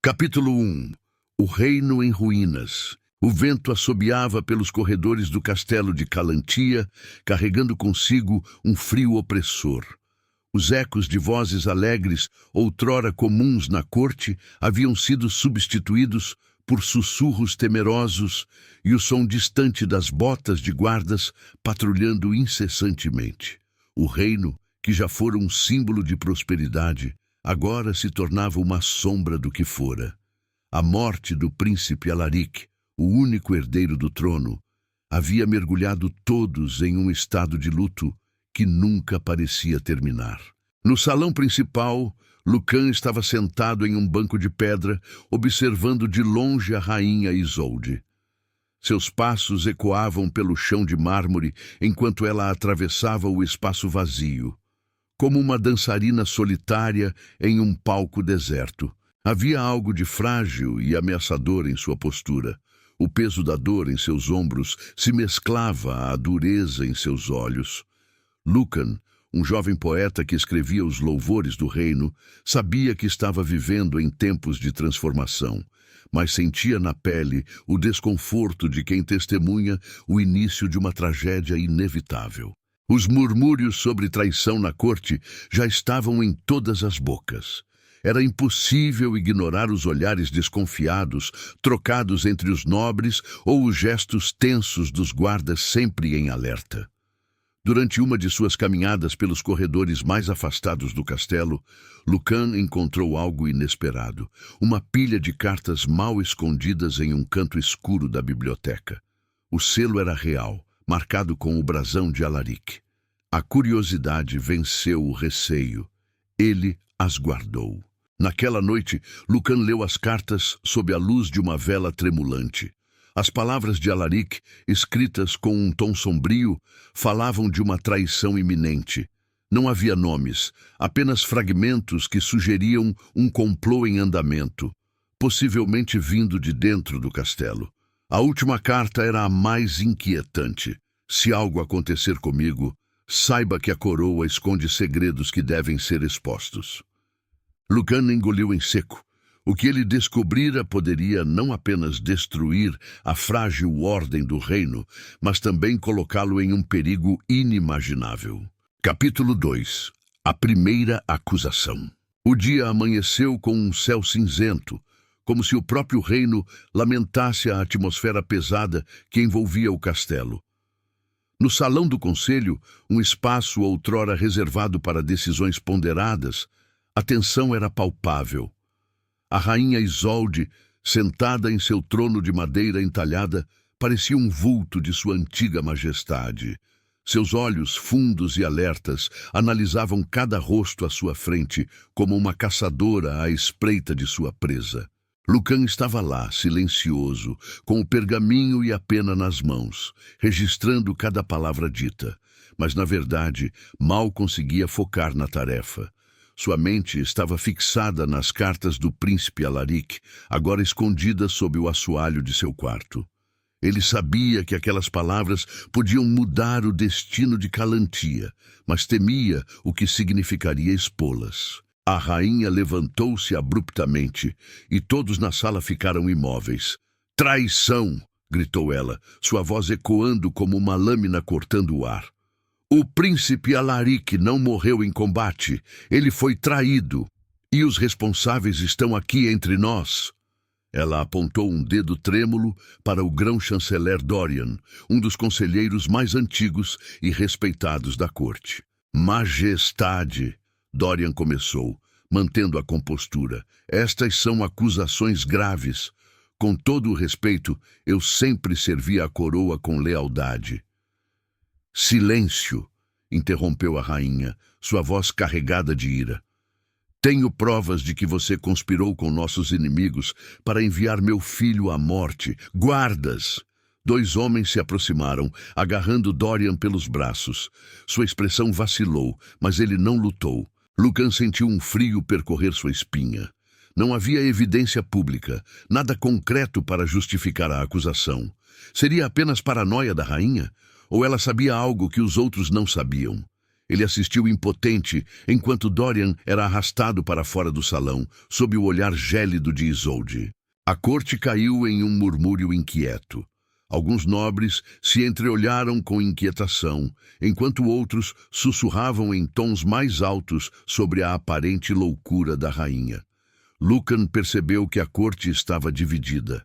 Capítulo 1. O reino em ruínas. O vento assobiava pelos corredores do castelo de Calantia, carregando consigo um frio opressor. Os ecos de vozes alegres, outrora comuns na corte, haviam sido substituídos por sussurros temerosos e o som distante das botas de guardas patrulhando incessantemente. O reino, que já fora um símbolo de prosperidade, agora se tornava uma sombra do que fora. A morte do príncipe Alaric, o único herdeiro do trono, havia mergulhado todos em um estado de luto que nunca parecia terminar. No salão principal, Lucan estava sentado em um banco de pedra, observando de longe a rainha Isolde. Seus passos ecoavam pelo chão de mármore enquanto ela atravessava o espaço vazio, como uma dançarina solitária em um palco deserto. Havia algo de frágil e ameaçador em sua postura. O peso da dor em seus ombros se mesclava à dureza em seus olhos. Lucan, um jovem poeta que escrevia os louvores do reino, sabia que estava vivendo em tempos de transformação, mas sentia na pele o desconforto de quem testemunha o início de uma tragédia inevitável. Os murmúrios sobre traição na corte já estavam em todas as bocas. Era impossível ignorar os olhares desconfiados, trocados entre os nobres, ou os gestos tensos dos guardas sempre em alerta. Durante uma de suas caminhadas pelos corredores mais afastados do castelo, Lucan encontrou algo inesperado, uma pilha de cartas mal escondidas em um canto escuro da biblioteca. O selo era real, marcado com o brasão de Alaric. A curiosidade venceu o receio. Ele as guardou. Naquela noite, Lucan leu as cartas sob a luz de uma vela tremulante. As palavras de Alaric, escritas com um tom sombrio, falavam de uma traição iminente. Não havia nomes, apenas fragmentos que sugeriam um complô em andamento, possivelmente vindo de dentro do castelo. A última carta era a mais inquietante. Se algo acontecer comigo, saiba que a coroa esconde segredos que devem ser expostos. Lucan engoliu em seco. O que ele descobrira poderia não apenas destruir a frágil ordem do reino, mas também colocá-lo em um perigo inimaginável. Capítulo 2. A primeira acusação. O dia amanheceu com um céu cinzento, como se o próprio reino lamentasse a atmosfera pesada que envolvia o castelo. No salão do conselho, um espaço outrora reservado para decisões ponderadas, a tensão era palpável. A rainha Isolde, sentada em seu trono de madeira entalhada, parecia um vulto de sua antiga majestade. Seus olhos, fundos e alertas, analisavam cada rosto à sua frente, como uma caçadora à espreita de sua presa. Lucan estava lá, silencioso, com o pergaminho e a pena nas mãos, registrando cada palavra dita, mas, na verdade, mal conseguia focar na tarefa. Sua mente estava fixada nas cartas do príncipe Alaric, agora escondidas sob o assoalho de seu quarto. Ele sabia que aquelas palavras podiam mudar o destino de Calantia, mas temia o que significaria expô-las. A rainha levantou-se abruptamente e todos na sala ficaram imóveis. "Traição!" gritou ela, sua voz ecoando como uma lâmina cortando o ar. "O príncipe Alaric não morreu em combate, ele foi traído, e os responsáveis estão aqui entre nós." Ela apontou um dedo trêmulo para o grão-chanceler Dorian, um dos conselheiros mais antigos e respeitados da corte. "Majestade", Dorian começou, mantendo a compostura, "estas são acusações graves. Com todo o respeito, eu sempre servi a coroa com lealdade." "Silêncio", interrompeu a rainha, sua voz carregada de ira. "Tenho provas de que você conspirou com nossos inimigos para enviar meu filho à morte. Guardas!" Dois homens se aproximaram, agarrando Dorian pelos braços. Sua expressão vacilou, mas ele não lutou. Lucan sentiu um frio percorrer sua espinha. Não havia evidência pública, nada concreto para justificar a acusação. Seria apenas paranoia da rainha? Ou ela sabia algo que os outros não sabiam? Ele assistiu impotente enquanto Dorian era arrastado para fora do salão, sob o olhar gélido de Isolde. A corte caiu em um murmúrio inquieto. Alguns nobres se entreolharam com inquietação, enquanto outros sussurravam em tons mais altos sobre a aparente loucura da rainha. Lucan percebeu que a corte estava dividida.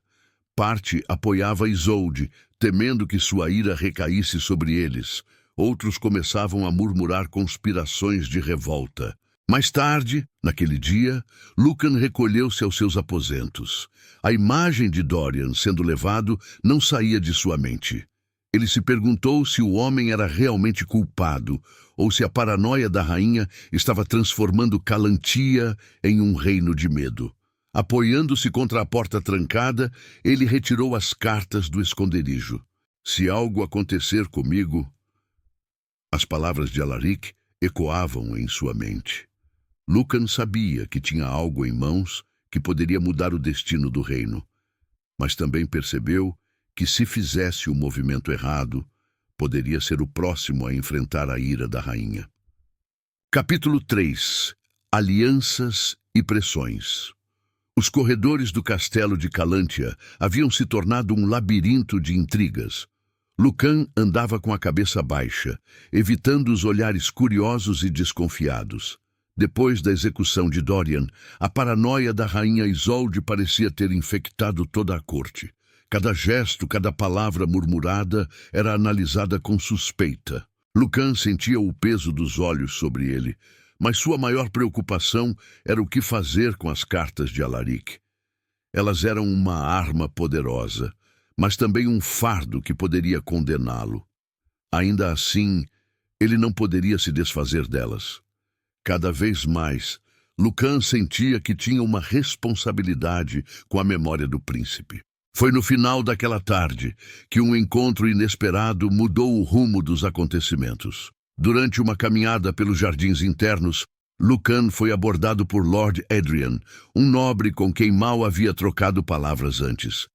Parte apoiava Isolde, temendo que sua ira recaísse sobre eles. Outros começavam a murmurar conspirações de revolta. Mais tarde, naquele dia, Lucan recolheu-se aos seus aposentos. A imagem de Dorian sendo levado não saía de sua mente. Ele se perguntou se o homem era realmente culpado ou se a paranoia da rainha estava transformando Calantia em um reino de medo. Apoiando-se contra a porta trancada, ele retirou as cartas do esconderijo. Se algo acontecer comigo... As palavras de Alaric ecoavam em sua mente. Lucan sabia que tinha algo em mãos que poderia mudar o destino do reino, mas também percebeu que, se fizesse o movimento errado, poderia ser o próximo a enfrentar a ira da rainha. Capítulo 3. Alianças e pressões. Os corredores do castelo de Calantia haviam se tornado um labirinto de intrigas. Lucan andava com a cabeça baixa, evitando os olhares curiosos e desconfiados. Depois da execução de Dorian, a paranoia da rainha Isolde parecia ter infectado toda a corte. Cada gesto, cada palavra murmurada era analisada com suspeita. Lucan sentia o peso dos olhos sobre ele, mas sua maior preocupação era o que fazer com as cartas de Alaric. Elas eram uma arma poderosa, mas também um fardo que poderia condená-lo. Ainda assim, ele não poderia se desfazer delas. Cada vez mais, Lucan sentia que tinha uma responsabilidade com a memória do príncipe. Foi no final daquela tarde que um encontro inesperado mudou o rumo dos acontecimentos. Durante uma caminhada pelos jardins internos, Lucan foi abordado por Lord Adrian, um nobre com quem mal havia trocado palavras antes.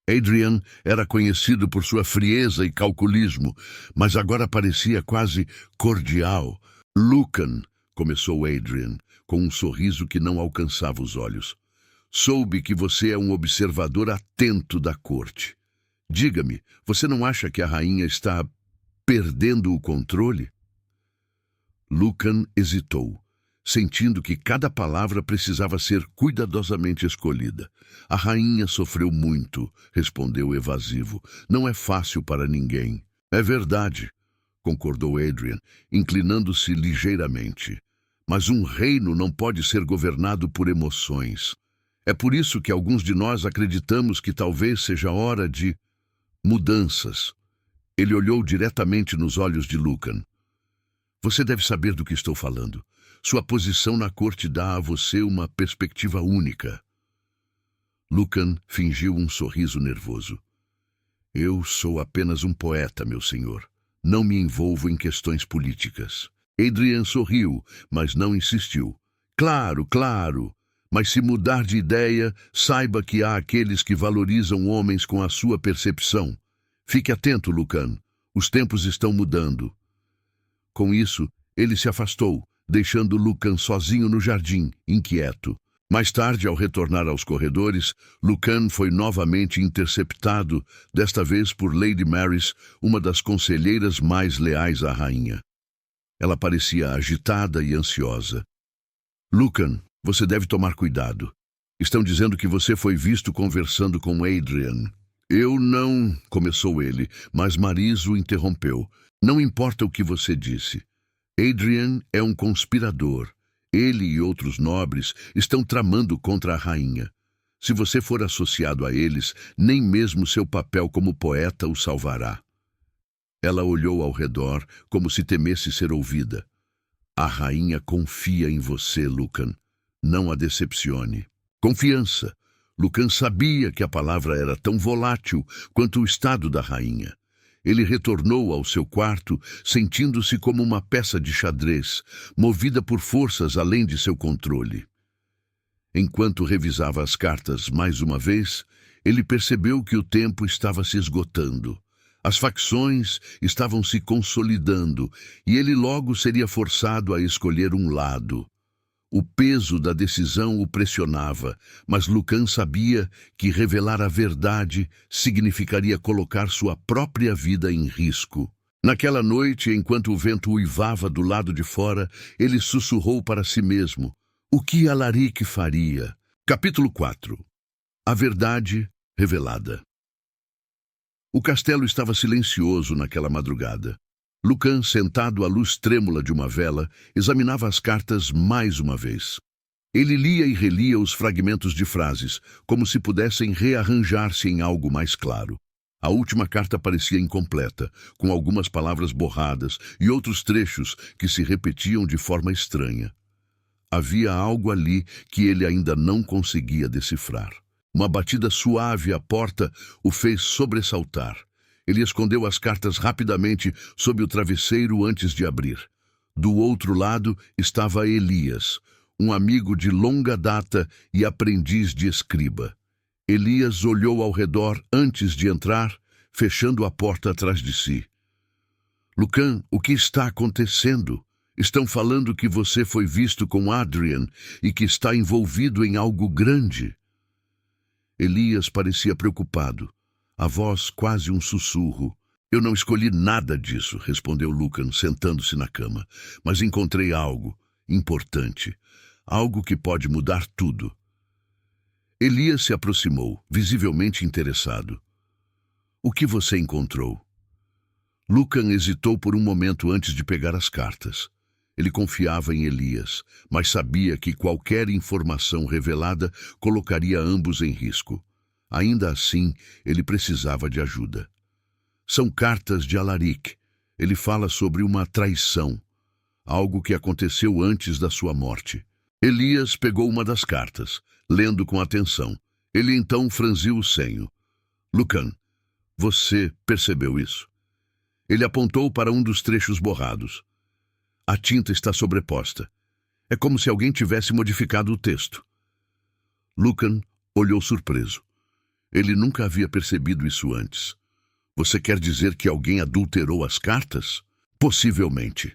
Adrian era conhecido por sua frieza e calculismo, mas agora parecia quase cordial. Lucan, começou Adrian, com um sorriso que não alcançava os olhos. Soube que você é um observador atento da corte. Diga-me, você não acha que a rainha está perdendo o controle? Lucan hesitou, sentindo que cada palavra precisava ser cuidadosamente escolhida. A rainha sofreu muito, respondeu evasivo. Não é fácil para ninguém. É verdade, concordou Adrian, inclinando-se ligeiramente. Mas um reino não pode ser governado por emoções. É por isso que alguns de nós acreditamos que talvez seja hora de mudanças. Ele olhou diretamente nos olhos de Lucan. Você deve saber do que estou falando. Sua posição na corte dá a você uma perspectiva única. Lucan fingiu um sorriso nervoso. Eu sou apenas um poeta, meu senhor. Não me envolvo em questões políticas. Adrian sorriu, mas não insistiu. Claro, claro. Mas se mudar de ideia, saiba que há aqueles que valorizam homens com a sua percepção. Fique atento, Lucan. Os tempos estão mudando. Com isso, ele se afastou, deixando Lucan sozinho no jardim, inquieto. Mais tarde, ao retornar aos corredores, Lucan foi novamente interceptado, desta vez por Lady Marys, uma das conselheiras mais leais à rainha. Ela parecia agitada e ansiosa. Lucan, você deve tomar cuidado. Estão dizendo que você foi visto conversando com Adrian. Eu não... começou ele, mas Marys o interrompeu. Não importa o que você disse. Adrian é um conspirador. Ele e outros nobres estão tramando contra a rainha. Se você for associado a eles, nem mesmo seu papel como poeta o salvará. Ela olhou ao redor, como se temesse ser ouvida. A rainha confia em você, Lucan. Não a decepcione. Confiança. Lucan sabia que a palavra era tão volátil quanto o estado da rainha. Ele retornou ao seu quarto, sentindo-se como uma peça de xadrez, movida por forças além de seu controle. Enquanto revisava as cartas mais uma vez, ele percebeu que o tempo estava se esgotando. As facções estavam se consolidando e ele logo seria forçado a escolher um lado. O peso da decisão o pressionava, mas Lucan sabia que revelar a verdade significaria colocar sua própria vida em risco. Naquela noite, enquanto o vento uivava do lado de fora, ele sussurrou para si mesmo: o que Alaric faria? Capítulo 4. A verdade revelada. O castelo estava silencioso naquela madrugada. Lucan, sentado à luz trêmula de uma vela, examinava as cartas mais uma vez. Ele lia e relia os fragmentos de frases, como se pudessem rearranjar-se em algo mais claro. A última carta parecia incompleta, com algumas palavras borradas e outros trechos que se repetiam de forma estranha. Havia algo ali que ele ainda não conseguia decifrar. Uma batida suave à porta o fez sobressaltar. Ele escondeu as cartas rapidamente sob o travesseiro antes de abrir. Do outro lado estava Elias, um amigo de longa data e aprendiz de escriba. Elias olhou ao redor antes de entrar, fechando a porta atrás de si. Lucan, o que está acontecendo? Estão falando que você foi visto com Adrian e que está envolvido em algo grande. Elias parecia preocupado, a voz quase um sussurro. Eu não escolhi nada disso, respondeu Lucan, sentando-se na cama, mas encontrei algo importante, algo que pode mudar tudo. Elias se aproximou, visivelmente interessado. O que você encontrou? Lucan hesitou por um momento antes de pegar as cartas. Ele confiava em Elias, mas sabia que qualquer informação revelada colocaria ambos em risco. Ainda assim, ele precisava de ajuda. São cartas de Alaric. Ele fala sobre uma traição, algo que aconteceu antes da sua morte. Elias pegou uma das cartas, lendo com atenção. Ele então franziu o senho. Lucan, você percebeu isso? Ele apontou para um dos trechos borrados. A tinta está sobreposta. É como se alguém tivesse modificado o texto. Lucan olhou surpreso. Ele nunca havia percebido isso antes. Você quer dizer que alguém adulterou as cartas? Possivelmente.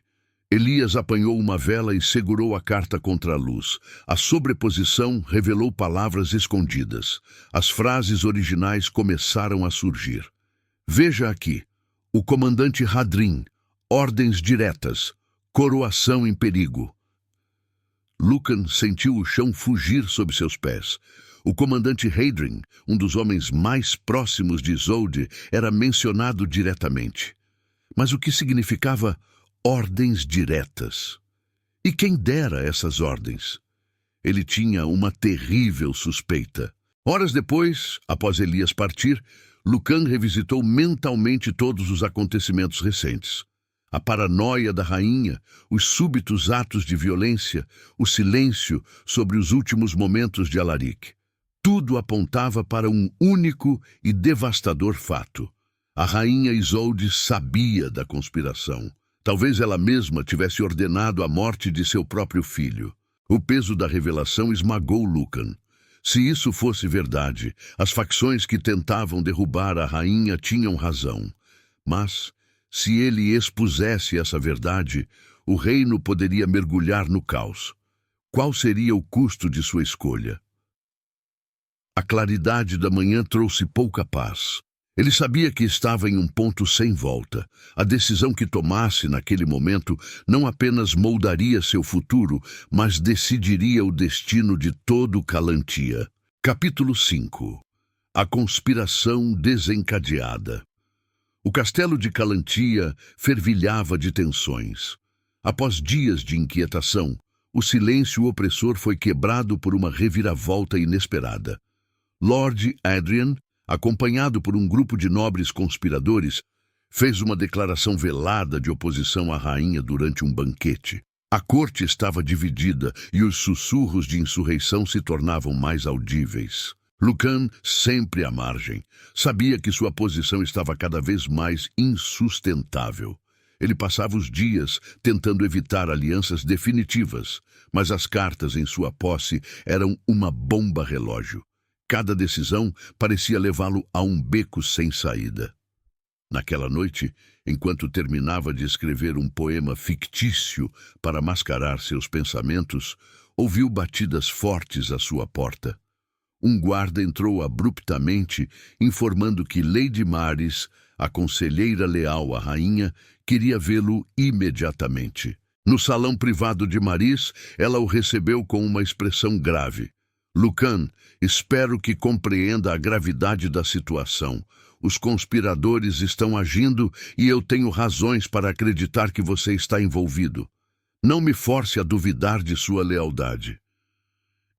Elias apanhou uma vela e segurou a carta contra a luz. A sobreposição revelou palavras escondidas. As frases originais começaram a surgir. Veja aqui. O comandante Hadrin. Ordens diretas. Coroação em perigo. Lucan sentiu o chão fugir sob seus pés. O comandante Hadrin, um dos homens mais próximos de Isolde, era mencionado diretamente. Mas o que significava ordens diretas? E quem dera essas ordens? Ele tinha uma terrível suspeita. Horas depois, após Elias partir, Lucan revisitou mentalmente todos os acontecimentos recentes. A paranoia da rainha, os súbitos atos de violência, o silêncio sobre os últimos momentos de Alaric. Tudo apontava para um único e devastador fato. A rainha Isolde sabia da conspiração. Talvez ela mesma tivesse ordenado a morte de seu próprio filho. O peso da revelação esmagou Lucan. Se isso fosse verdade, as facções que tentavam derrubar a rainha tinham razão. Mas, se ele expusesse essa verdade, o reino poderia mergulhar no caos. Qual seria o custo de sua escolha? A claridade da manhã trouxe pouca paz. Ele sabia que estava em um ponto sem volta. A decisão que tomasse naquele momento não apenas moldaria seu futuro, mas decidiria o destino de todo Calantia. Capítulo 5. A conspiração desencadeada. O castelo de Calantia fervilhava de tensões. Após dias de inquietação, o silêncio opressor foi quebrado por uma reviravolta inesperada. Lord Adrian, acompanhado por um grupo de nobres conspiradores, fez uma declaração velada de oposição à rainha durante um banquete. A corte estava dividida e os sussurros de insurreição se tornavam mais audíveis. Lucan, sempre à margem, sabia que sua posição estava cada vez mais insustentável. Ele passava os dias tentando evitar alianças definitivas, mas as cartas em sua posse eram uma bomba relógio. Cada decisão parecia levá-lo a um beco sem saída. Naquela noite, enquanto terminava de escrever um poema fictício para mascarar seus pensamentos, ouviu batidas fortes à sua porta. Um guarda entrou abruptamente, informando que Lady Maris, a conselheira leal à rainha, queria vê-lo imediatamente. No salão privado de Maris, ela o recebeu com uma expressão grave. Lucan, espero que compreenda a gravidade da situação. Os conspiradores estão agindo e eu tenho razões para acreditar que você está envolvido. Não me force a duvidar de sua lealdade.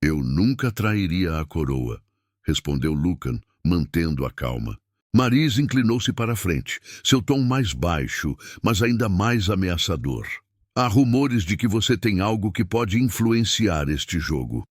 Eu nunca trairia a coroa, respondeu Lucan, mantendo a calma. Maris inclinou-se para a frente, seu tom mais baixo, mas ainda mais ameaçador. Há rumores de que você tem algo que pode influenciar este jogo.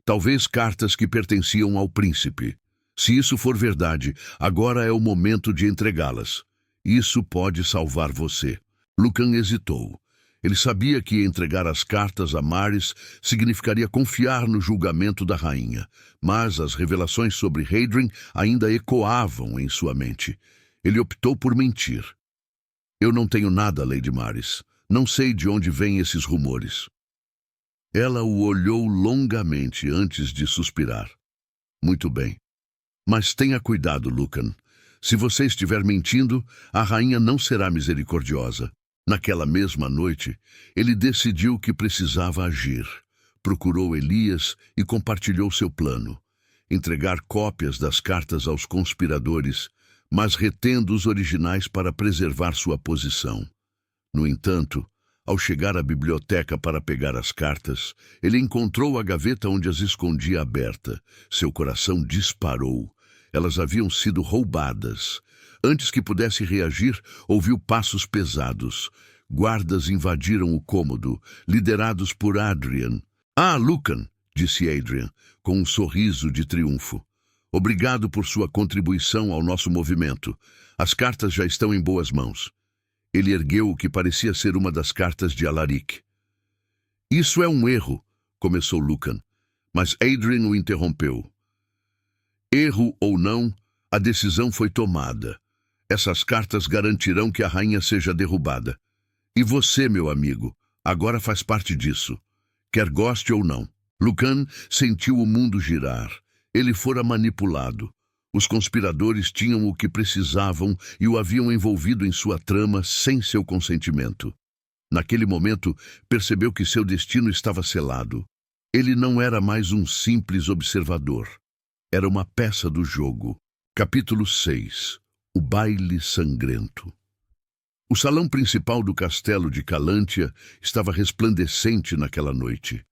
Talvez cartas que pertenciam ao príncipe. Se isso for verdade, agora é o momento de entregá-las. Isso pode salvar você. Lucan hesitou. Ele sabia que entregar as cartas a Maris significaria confiar no julgamento da rainha, mas as revelações sobre Hadrien ainda ecoavam em sua mente. Ele optou por mentir. Eu não tenho nada, Lady Maris. Não sei de onde vêm esses rumores. Ela o olhou longamente antes de suspirar. Muito bem. Mas tenha cuidado, Lucan. Se você estiver mentindo, a rainha não será misericordiosa. Naquela mesma noite, ele decidiu que precisava agir. Procurou Elias e compartilhou seu plano. Entregar cópias das cartas aos conspiradores, mas retendo os originais para preservar sua posição. No entanto, ao chegar à biblioteca para pegar as cartas, ele encontrou a gaveta onde as escondia aberta. Seu coração disparou. Elas haviam sido roubadas. Antes que pudesse reagir, ouviu passos pesados. Guardas invadiram o cômodo, liderados por Adrian. Ah, Lucan, disse Adrian, com um sorriso de triunfo. Obrigado por sua contribuição ao nosso movimento. As cartas já estão em boas mãos. Ele ergueu o que parecia ser uma das cartas de Alaric. Isso é um erro, começou Lucan, mas Adrian o interrompeu. Erro ou não, a decisão foi tomada. Essas cartas garantirão que a rainha seja derrubada. E você, meu amigo, agora faz parte disso. Quer goste ou não. Lucan sentiu o mundo girar. Ele fora manipulado. Os conspiradores tinham o que precisavam e o haviam envolvido em sua trama sem seu consentimento. Naquele momento, percebeu que seu destino estava selado. Ele não era mais um simples observador. Era uma peça do jogo. Capítulo 6. O baile sangrento. O salão principal do castelo de Calântia estava resplandecente naquela noite.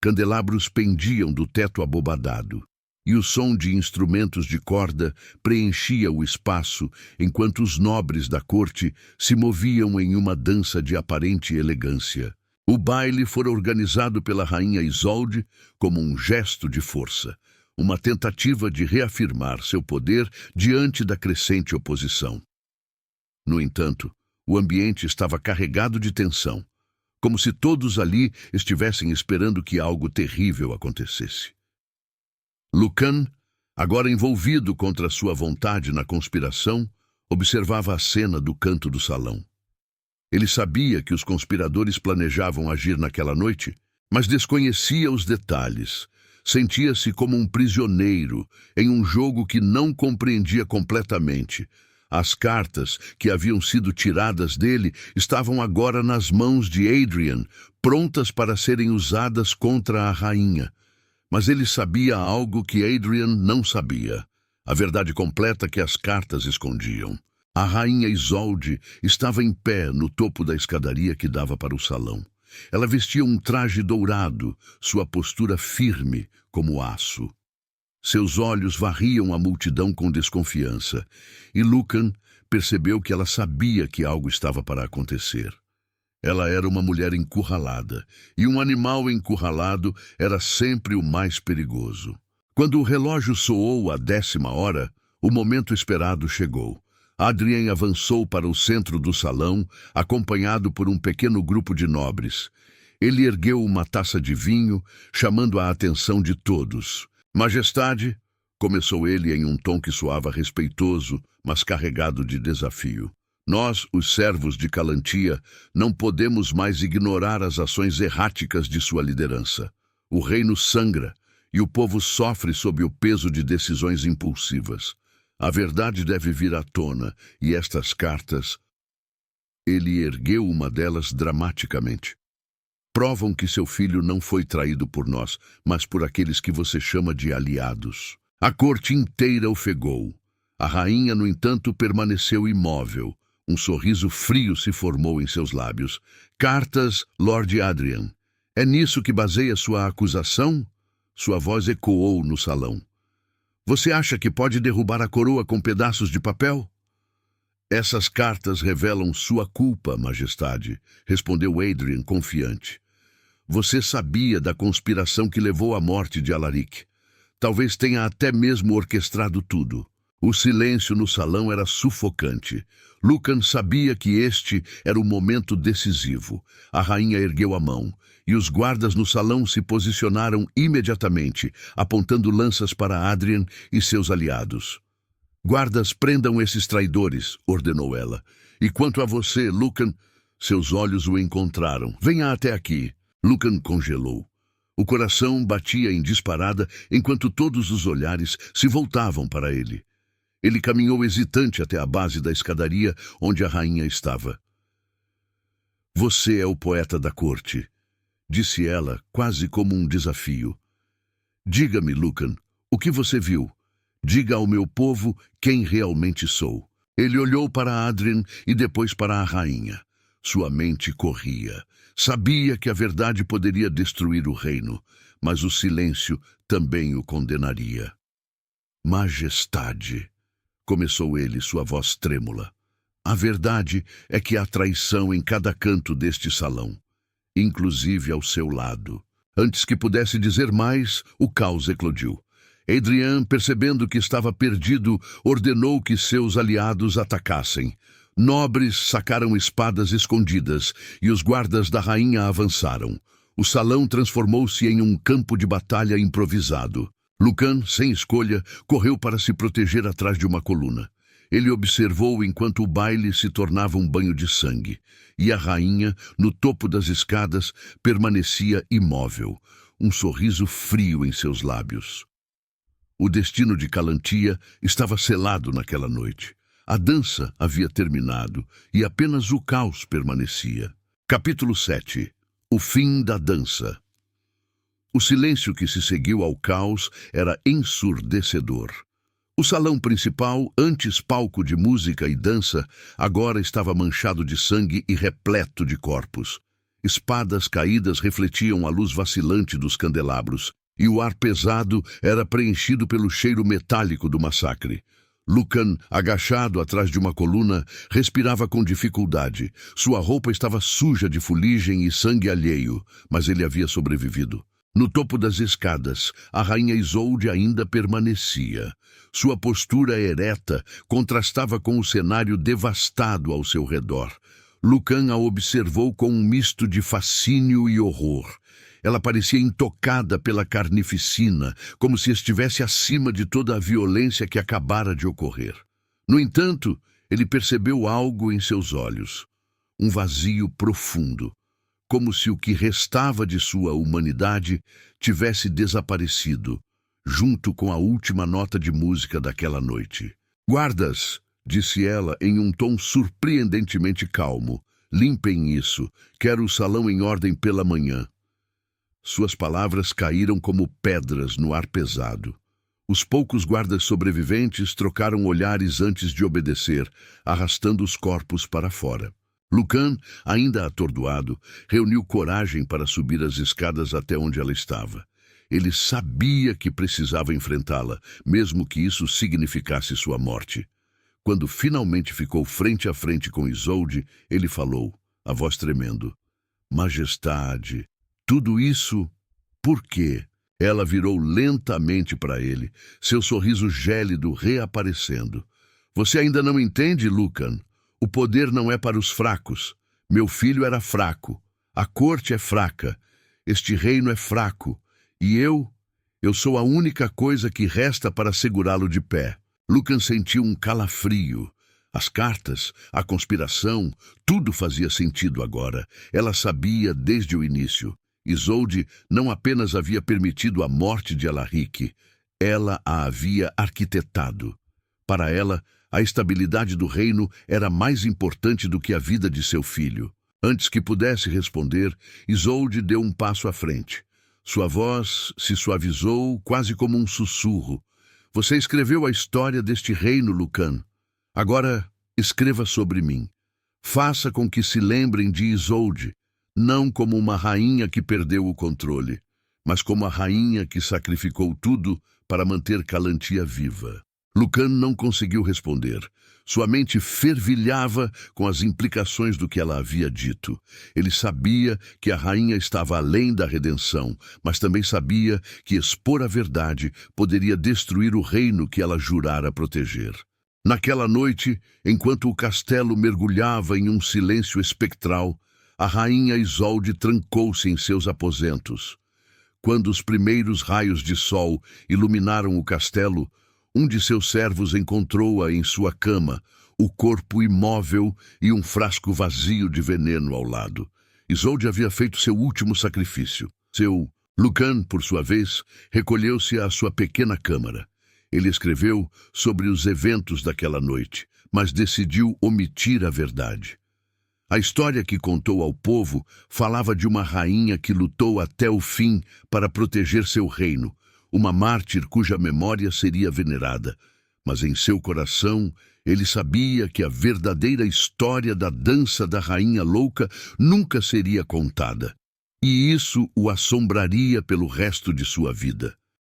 Candelabros pendiam do teto abobadado, e o som de instrumentos de corda preenchia o espaço enquanto os nobres da corte se moviam em uma dança de aparente elegância. O baile fora organizado pela rainha Isolde como um gesto de força, uma tentativa de reafirmar seu poder diante da crescente oposição. No entanto, o ambiente estava carregado de tensão, como se todos ali estivessem esperando que algo terrível acontecesse. Lucan, agora envolvido contra sua vontade na conspiração, observava a cena do canto do salão. Ele sabia que os conspiradores planejavam agir naquela noite, mas desconhecia os detalhes. Sentia-se como um prisioneiro em um jogo que não compreendia completamente. As cartas que haviam sido tiradas dele estavam agora nas mãos de Adrian, prontas para serem usadas contra a rainha. Mas ele sabia algo que Adrian não sabia, a verdade completa que as cartas escondiam. A rainha Isolde estava em pé no topo da escadaria que dava para o salão. Ela vestia um traje dourado, sua postura firme como aço. Seus olhos varriam a multidão com desconfiança, e Lucan percebeu que ela sabia que algo estava para acontecer. Ela era uma mulher encurralada, e um animal encurralado era sempre o mais perigoso. Quando o relógio soou a 10ª hora, o momento esperado chegou. Adrien avançou para o centro do salão, acompanhado por um pequeno grupo de nobres. Ele ergueu uma taça de vinho, chamando a atenção de todos. Majestade, começou ele em um tom que soava respeitoso, mas carregado de desafio. Nós, os servos de Calantia, não podemos mais ignorar as ações erráticas de sua liderança. O reino sangra e o povo sofre sob o peso de decisões impulsivas. A verdade deve vir à tona, e estas cartas... Ele ergueu uma delas dramaticamente. Provam que seu filho não foi traído por nós, mas por aqueles que você chama de aliados. A corte inteira ofegou. A rainha, no entanto, permaneceu imóvel. Um sorriso frio se formou em seus lábios. Cartas, Lord Adrian. É nisso que baseia sua acusação? Sua voz ecoou no salão. Você acha que pode derrubar a coroa com pedaços de papel? Essas cartas revelam sua culpa, Majestade, respondeu Adrian confiante. Você sabia da conspiração que levou à morte de Alaric. Talvez tenha até mesmo orquestrado tudo. O silêncio no salão era sufocante. Lucan sabia que este era o momento decisivo. A rainha ergueu a mão, e os guardas no salão se posicionaram imediatamente, apontando lanças para Adrian e seus aliados. Guardas, prendam esses traidores, ordenou ela. E quanto a você, Lucan, seus olhos o encontraram. Venha até aqui. Lucan congelou. O coração batia em disparada enquanto todos os olhares se voltavam para ele. Ele caminhou hesitante até a base da escadaria onde a rainha estava. Você é o poeta da corte, disse ela, quase como um desafio. Diga-me, Lucan, o que você viu? Diga ao meu povo quem realmente sou. Ele olhou para Adrian e depois para a rainha. Sua mente corria. Sabia que a verdade poderia destruir o reino, mas o silêncio também o condenaria. Majestade, começou ele, sua voz trêmula. A verdade é que há traição em cada canto deste salão, inclusive ao seu lado. Antes que pudesse dizer mais, o caos eclodiu. Adrian, percebendo que estava perdido, ordenou que seus aliados atacassem. Nobres sacaram espadas escondidas e os guardas da rainha avançaram. O salão transformou-se em um campo de batalha improvisado. Lucan, sem escolha, correu para se proteger atrás de uma coluna. Ele observou enquanto o baile se tornava um banho de sangue, e a rainha, no topo das escadas, permanecia imóvel, um sorriso frio em seus lábios. O destino de Calantia estava selado naquela noite. A dança havia terminado e apenas o caos permanecia. Capítulo 7. O fim da dança. O silêncio que se seguiu ao caos era ensurdecedor. O salão principal, antes palco de música e dança, agora estava manchado de sangue e repleto de corpos. Espadas caídas refletiam a luz vacilante dos candelabros, e o ar pesado era preenchido pelo cheiro metálico do massacre. Lucan, agachado atrás de uma coluna, respirava com dificuldade. Sua roupa estava suja de fuligem e sangue alheio, mas ele havia sobrevivido. No topo das escadas, a rainha Isolde ainda permanecia. Sua postura ereta contrastava com o cenário devastado ao seu redor. Lucan a observou com um misto de fascínio e horror. Ela parecia intocada pela carnificina, como se estivesse acima de toda a violência que acabara de ocorrer. No entanto, ele percebeu algo em seus olhos, um vazio profundo, como se o que restava de sua humanidade tivesse desaparecido, junto com a última nota de música daquela noite. Guardas, disse ela em um tom surpreendentemente calmo, limpem isso, quero o salão em ordem pela manhã. Suas palavras caíram como pedras no ar pesado. Os poucos guardas sobreviventes trocaram olhares antes de obedecer, arrastando os corpos para fora. Lucan, ainda atordoado, reuniu coragem para subir as escadas até onde ela estava. Ele sabia que precisava enfrentá-la, mesmo que isso significasse sua morte. Quando finalmente ficou frente a frente com Isolde, ele falou, a voz tremendo, Majestade, tudo isso, por quê? Ela virou lentamente para ele, seu sorriso gélido reaparecendo. Você ainda não entende, Lucan? O poder não é para os fracos. Meu filho era fraco. A corte é fraca. Este reino é fraco. E eu Eu sou a única coisa que resta para segurá-lo de pé. Lucan sentiu um calafrio. As cartas, a conspiração, tudo fazia sentido agora. Ela sabia desde o início. Isolde não apenas havia permitido a morte de Alaric, ela a havia arquitetado. Para ela, a estabilidade do reino era mais importante do que a vida de seu filho. Antes que pudesse responder, Isolde deu um passo à frente. Sua voz se suavizou quase como um sussurro. Você escreveu a história deste reino, Lucan. Agora, escreva sobre mim. Faça com que se lembrem de Isolde, não como uma rainha que perdeu o controle, mas como a rainha que sacrificou tudo para manter Calantia viva. Lucan não conseguiu responder. Sua mente fervilhava com as implicações do que ela havia dito. Ele sabia que a rainha estava além da redenção, mas também sabia que expor a verdade poderia destruir o reino que ela jurara proteger. Naquela noite, enquanto o castelo mergulhava em um silêncio espectral, a rainha Isolde trancou-se em seus aposentos. Quando os primeiros raios de sol iluminaram o castelo, um de seus servos encontrou-a em sua cama, o corpo imóvel e um frasco vazio de veneno ao lado. Isolde havia feito seu último sacrifício. Lucan, por sua vez, recolheu-se à sua pequena câmara. Ele escreveu sobre os eventos daquela noite, mas decidiu omitir a verdade. A história que contou ao povo falava de uma rainha que lutou até o fim para proteger seu reino, uma mártir cuja memória seria venerada. Mas em seu coração, ele sabia que a verdadeira história da dança da rainha louca nunca seria contada. E isso o assombraria pelo resto de sua vida.